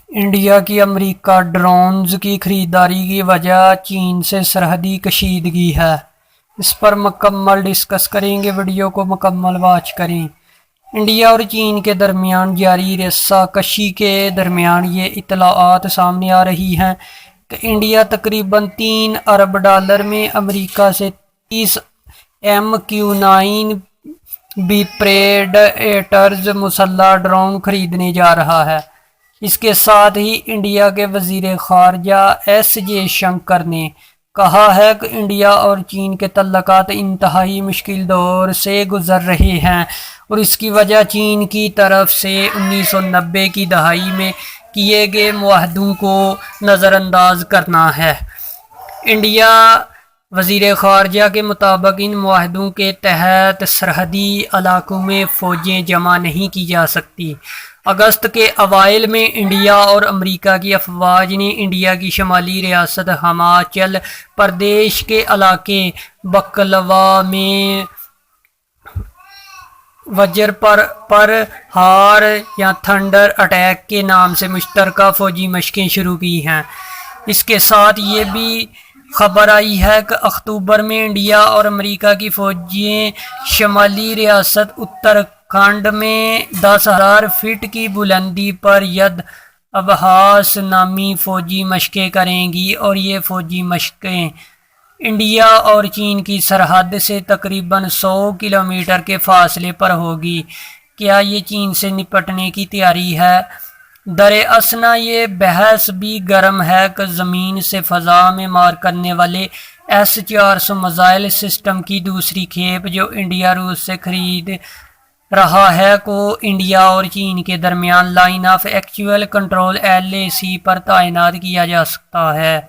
India کی امریکہ drones کی خریداری کی وجہ چین سے سرحدی کشیدگی ہے۔ اس پر مکمل ڈسکس کریں گے، ویڈیو کو مکمل واچ کریں۔ انڈیا اور چین کے درمیان جاری رسہ کشی کے درمیان یہ اطلاعات سامنے آ رہی ہیں کہ انڈیا تقریباً $3 ارب میں امریکہ سے 30 MQ-9 بی پریڈیٹرز مسلح ڈرون خریدنے جا رہا ہے۔ اس کے ساتھ ہی انڈیا کے وزیر خارجہ ایس جے شنکر نے کہا ہے کہ انڈیا اور چین کے تعلقات انتہائی مشکل دور سے گزر رہے ہیں اور اس کی وجہ چین کی طرف سے 1990 کی دہائی میں کیے گئے معاہدوں کو نظر انداز کرنا ہے۔ انڈیا وزیر خارجہ کے مطابق ان معاہدوں کے تحت سرحدی علاقوں میں فوجیں جمع نہیں کی جا سکتی۔ اگست کے اوائل میں انڈیا اور امریکہ کی افواج نے انڈیا کی شمالی ریاست ہماچل پردیش کے علاقے بکلوا میں وجر پر ہار یا تھنڈر اٹیک کے نام سے مشترکہ فوجی مشقیں شروع کی ہیں۔ اس کے ساتھ یہ بھی خبر آئی ہے کہ اکتوبر میں انڈیا اور امریکہ کی فوجیں شمالی ریاست اتراکھنڈ میں 10,000 فٹ کی بلندی پر ید ابحاث نامی فوجی مشقیں کریں گی اور یہ فوجی مشقیں انڈیا اور چین کی سرحد سے تقریباً 100 کلومیٹر کے فاصلے پر ہوگی۔ کیا یہ چین سے نپٹنے کی تیاری ہے؟ دراصل یہ بحث بھی گرم ہے کہ زمین سے فضا میں مار کرنے والے S-400 میزائل سسٹم کی دوسری کھیپ جو انڈیا روس سے خرید رہا ہے کو انڈیا اور چین کے درمیان line of actual control LAC پر تعینات کیا جا سکتا ہے۔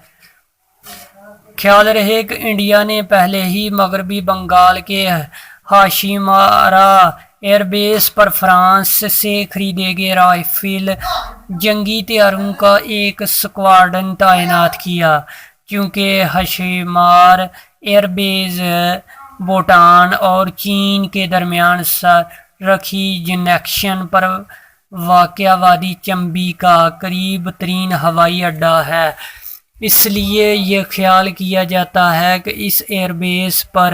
خیال رہے کہ انڈیا نے پہلے ہی مغربی بنگال کے ہاشیمارا ایئر بیس پر فرانس سے خریدے گئے رائفل جنگی طیاروں کا ایک سکواڈرن تعینات کیا، چونکہ ہاشیمارا ایئر بیس بھوٹان اور چین کے درمیان سرخی جنکشن پر واقع وادی چمبی کا قریب ترین ہوائی اڈہ ہے۔ اس لیے یہ خیال کیا جاتا ہے کہ اس ایئر بیس پر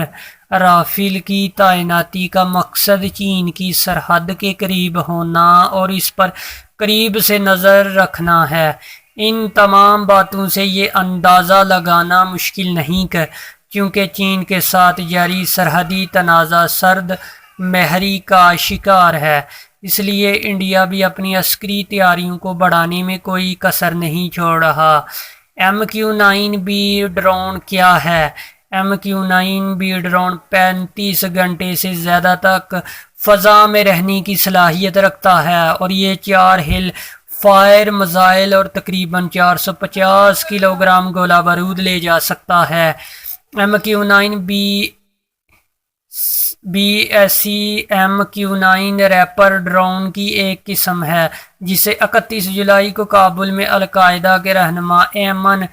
رافیل کی تعیناتی کا مقصد چین کی سرحد کے قریب ہونا اور اس پر قریب سے نظر رکھنا ہے۔ ان تمام باتوں سے یہ اندازہ لگانا مشکل نہیں کہ چونکہ چین کے ساتھ جاری سرحدی تنازع سرد مہری کا شکار ہے، اس لیے انڈیا بھی اپنی عسکری تیاریوں کو بڑھانے میں کوئی کسر نہیں چھوڑ رہا۔ MQ-9 بی ڈرون کیا ہے؟ MQ-9 بی ڈرون 35 گھنٹے سے زیادہ تک فضا میں رہنے کی صلاحیت رکھتا ہے اور یہ 4 ہل فائر میزائل اور تقریباً 450 کلوگرام گولہ بارود لے جا سکتا ہے۔ MQ-9 بی ایسی MQ-9 ریپر ڈرون کی ایک قسم ہے جسے 31 جولائی کو کابل میں القاعدہ کے رہنما ایمن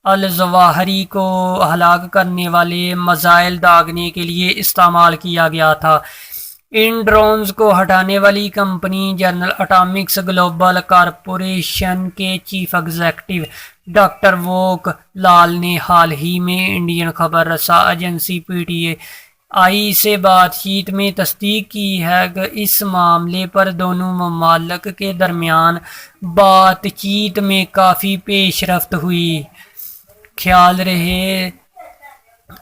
الظواہری کو ہلاک کرنے والے میزائل داغنے کے لیے استعمال کیا گیا تھا۔ ان ڈرونز کو ہٹانے والی کمپنی جنرل اٹامکس گلوبل کارپوریشن کے چیف ایگزیکٹو ڈاکٹر ووک لال نے حال ہی میں انڈین خبر رساں ایجنسی PTI سے بات چیت میں تصدیق کی ہے کہ اس معاملے پر دونوں ممالک کے درمیان بات چیت میں کافی پیش رفت ہوئی۔ خیال رہے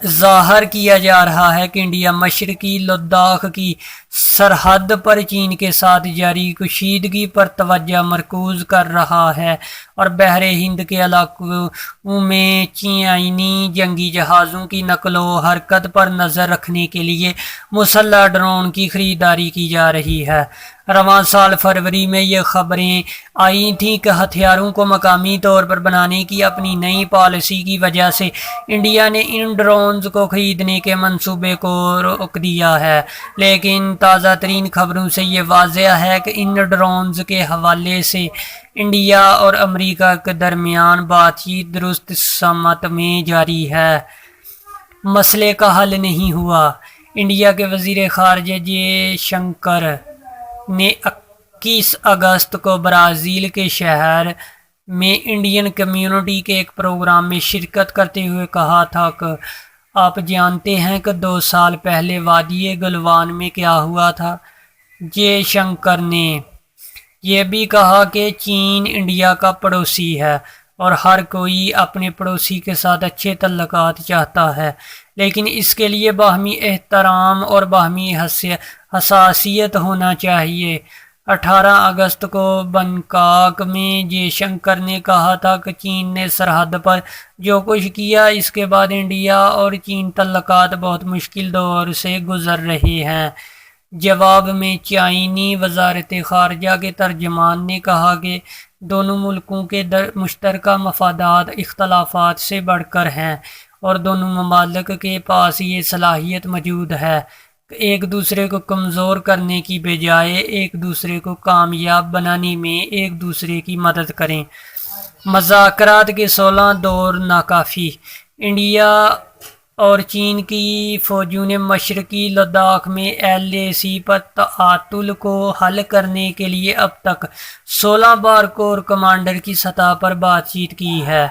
ظاہر کیا جا رہا ہے کہ انڈیا مشرقی لداخ کی سرحد پر چین کے ساتھ جاری کشیدگی پر توجہ مرکوز کر رہا ہے اور بحر ہند کے علاقوں میں چینی جنگی جہازوں کی نقل و حرکت پر نظر رکھنے کے لیے مسلح ڈرون کی خریداری کی جا رہی ہے۔ رواں سال فروری میں یہ خبریں آئی تھیں کہ ہتھیاروں کو مقامی طور پر بنانے کی اپنی نئی پالیسی کی وجہ سے انڈیا نے ان ڈرونز کو خریدنے کے منصوبے کو روک دیا ہے، لیکن تازہ ترین خبروں سے یہ واضح ہے کہ ان ڈرونز کے حوالے سے انڈیا اور امریکہ کے درمیان بات چیت درست سمت میں جاری ہے۔ مسئلے کا حل نہیں ہوا۔ انڈیا کے وزیر خارجہ جے شنکر نے 21 اگست کو برازیل کے شہر میں انڈین کمیونٹی کے ایک پروگرام میں شرکت کرتے ہوئے کہا تھا کہ آپ جانتے ہیں کہ 2 سال پہلے وادی گلوان میں کیا ہوا تھا۔ جے شنکر نے یہ بھی کہا کہ چین انڈیا کا پڑوسی ہے اور ہر کوئی اپنے پڑوسی کے ساتھ اچھے تعلقات چاہتا ہے، لیکن اس کے لیے باہمی احترام اور باہمی حساسیت ہونا چاہیے۔ 18 اگست کو بنکاک میں جے شنکر نے کہا تھا کہ چین نے سرحد پر جو کچھ کیا، اس کے بعد انڈیا اور چین تعلقات بہت مشکل دور سے گزر رہے ہیں۔ جواب میں چینی وزارت خارجہ کے ترجمان نے کہا کہ دونوں ملکوں کے مشترکہ مفادات اختلافات سے بڑھ کر ہیں اور دونوں ممالک کے پاس یہ صلاحیت موجود ہے کہ ایک دوسرے کو کمزور کرنے کی بجائے ایک دوسرے کو کامیاب بنانے میں ایک دوسرے کی مدد کریں۔ مذاکرات کے 16 دور ناکافی۔ انڈیا اور چین کی فوجوں نے مشرقی لداخ میں LAC پر تعطل کو حل کرنے کے لیے اب تک 16 بار کور کمانڈر کی سطح پر بات چیت کی ہے،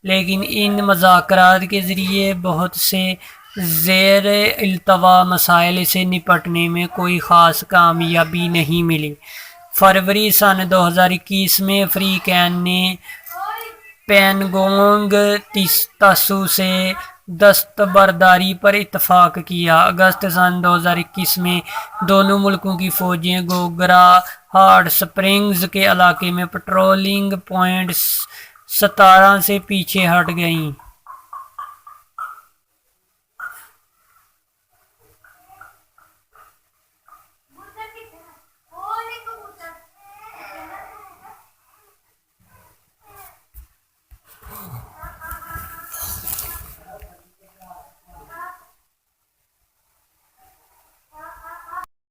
لیکن ان مذاکرات کے ذریعے بہت سے زیر التوا مسائل سے نپٹنے میں کوئی خاص کامیابی نہیں ملی۔ فروری سن 2021 میں فری کین نے پینگونگ تسو سے دستبرداری پر اتفاق کیا۔ اگست سن 2021 میں دونوں ملکوں کی فوجیں گوگرا ہاٹ سپرنگز کے علاقے میں پٹرولنگ پوائنٹ 17 سے پیچھے ہٹ گئیں۔